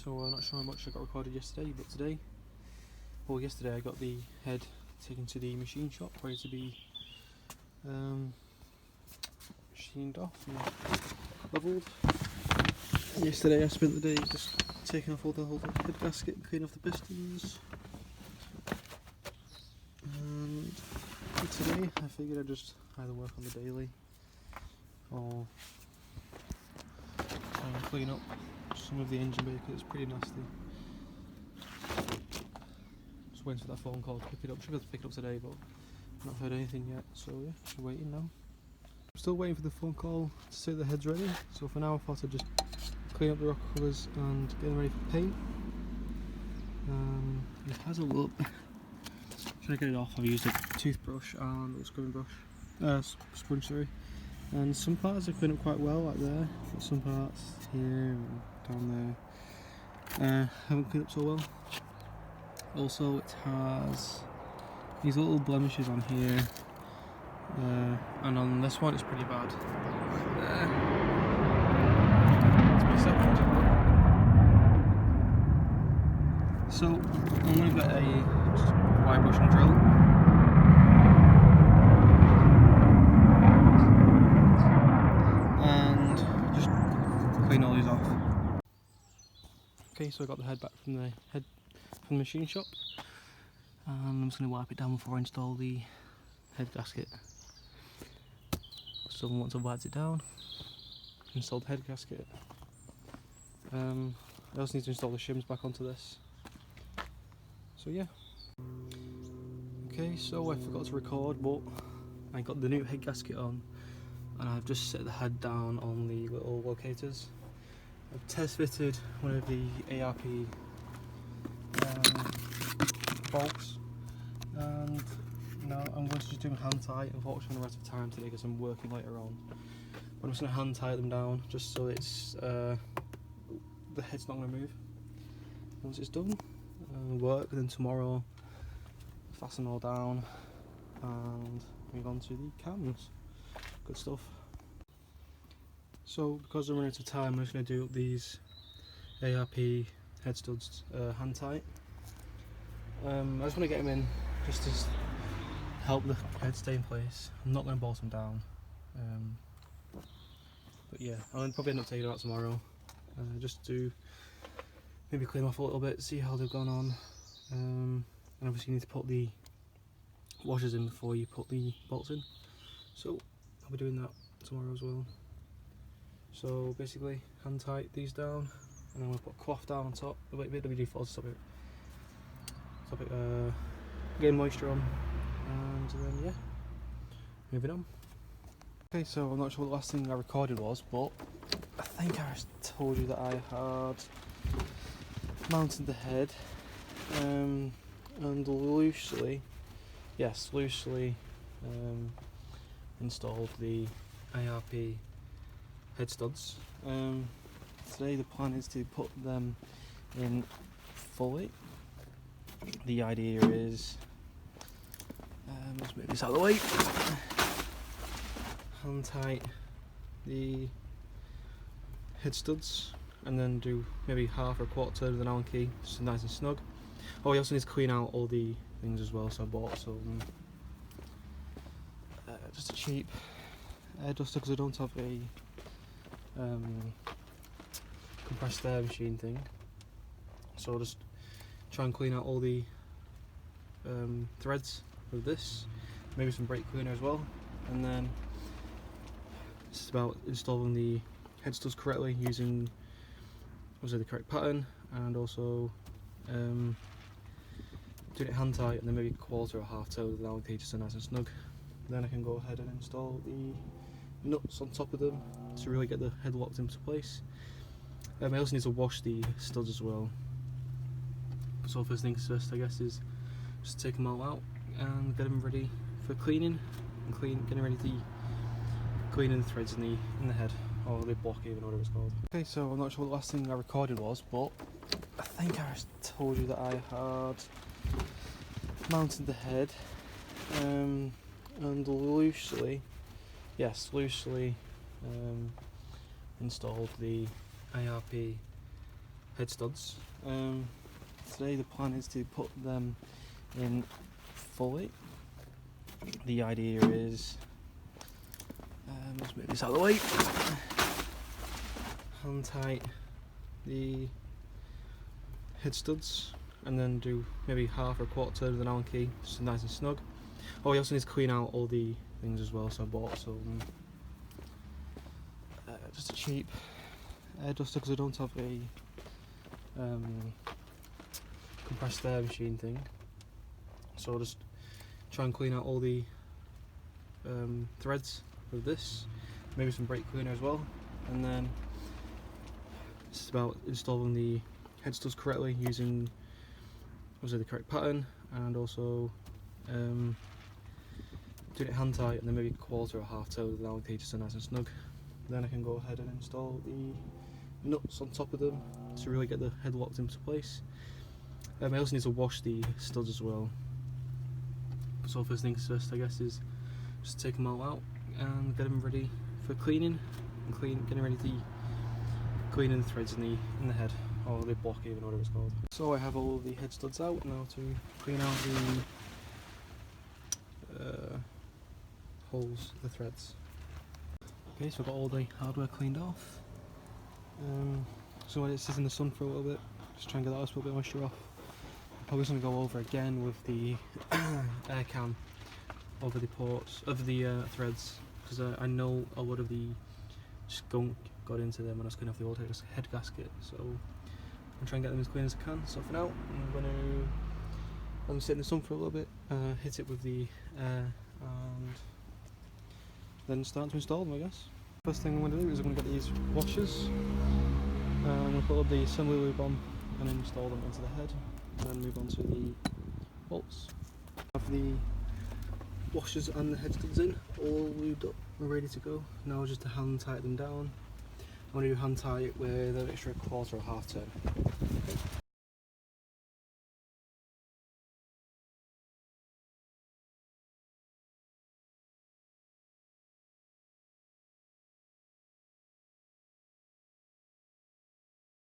So I'm not sure how much I got recorded yesterday, but today, well yesterday I got the head taken to the machine shop ready to be machined off and levelled. Yesterday I spent the day just taking off all the whole head gasket and cleaning off the pistons. And today I figured I'd just either work on the daily or try and clean up some of the engine bay because it's pretty nasty. Just waiting for that phone call to pick it up. Should be able to pick it up today, but I've not heard anything yet, so yeah, just waiting now. I'm still waiting for the phone call to say the head's ready, so for now I thought I'd just clean up the rocker covers and get them ready for paint. It has a look. Trying to get it off, I've used a toothbrush and a scrubbing brush, sponge, sorry. And some parts are cleaned up quite well, like there, but some parts here and down there haven't cleaned up so well. Also, it has these little blemishes on here, and on this one it's pretty bad. There. Give me a second. So I'm going to get a wire brush and drill. Clean all these off. Okay, so I got the head back from the machine shop, and I'm just going to wipe it down before I install the head gasket. So once I've wiped it down, install the head gasket. I also need to install the shims back onto this. So yeah. Okay, so I forgot to record, but I got the new head gasket on, and I've just set the head down on the little locators. I've test fitted one of the ARP bolts, and now I'm going to just do them hand tight. Unfortunately, I'm out of time today because I'm working later on. But I'm just going to hand tight them down just so it's the head's not going to move. Once it's done, work, and then tomorrow fasten all down and move on to the cams. Good stuff. So because I'm running out of time, I'm just going to do these ARP head studs hand tight. I just want to get them in just to help the head stay in place. I'm not going to bolt them down, but yeah, I'll probably end up taking them out tomorrow, just to maybe clean them off a little bit, see how they've gone on, and obviously you need to put the washers in before you put the bolts in, so I'll be doing that tomorrow as well. So basically, hand tight these down, and I'm going to put cloth down on top, a bit of WD-40 to stop it getting moisture on, and then yeah, moving on. Okay, so I'm not sure what the last thing I recorded was, but I think I told you that I had mounted the head, and loosely installed the ARP head studs. Today the plan is to put them in fully. The idea is, let's move this out of the way, hand tight the head studs and then do maybe half or a quarter turn with an Allen key, just nice and snug. Oh, we also need to clean out all the things as well, so I bought some just a cheap air duster because I don't have a compressed air machine thing, so I'll just try and clean out all the threads with this, maybe some brake cleaner as well, and then it's just about installing the head studs correctly using obviously the correct pattern, and also doing it hand tight and then maybe quarter or half toe with the Allen key just so nice and snug. Then I can go ahead and install the nuts on top of them to really get the head locked into place. I also need to wash the studs as well. So first things first, I guess, is just take them all out and get them ready for cleaning, and getting ready to cleaning the threads in the head, or the block even, whatever it's called. Okay, so I'm not sure what the last thing I recorded was, but I think I told you that I had mounted the head, and loosely installed the ARP head studs. Today the plan is to put them in fully. The idea is, let's move this out of the way, hand tight the head studs and then do maybe half or a quarter turn with an Allen key, just nice and snug. Oh, we also need to clean out all the things as well, so I bought some just a cheap air duster because I don't have a compressed air machine thing, so I'll just try and clean out all the threads with this, maybe some brake cleaner as well, and then it's about installing the head studs correctly using obviously the correct pattern, and also doing it hand tight and then maybe a quarter or half toe with an Allen key just so nice and snug. Then I can go ahead and install the nuts on top of them to really get the head locked into place. I also need to wash the studs as well. So first things first, I guess, is just take them all out and get them ready for cleaning, and getting ready to cleaning the threads in the head, or the block, even whatever it's called. So I have all of the head studs out now to clean out the holes, the threads. Okay, so I've got all the hardware cleaned off. So it sits in the sun for a little bit, just try and get that last little bit of moisture off. Probably going to go over again with the air can over the ports of the threads, because I know a lot of the skunk got into them when I was cleaning off the old head gasket, so I'm trying to get them as clean as I can. So for now, I'm going to let them sit in the sun for a little bit, hit it with the air, and then start to install them, I guess. First thing I'm going to do is I'm going to get these washers. I'm going to put up the assembly lube on and install them into the head, and then move on to the bolts. I have the washers and the head studs in, all lubed up and ready to go. Now just to hand tight them down. I want to do hand tight with an extra quarter or half turn. Okay.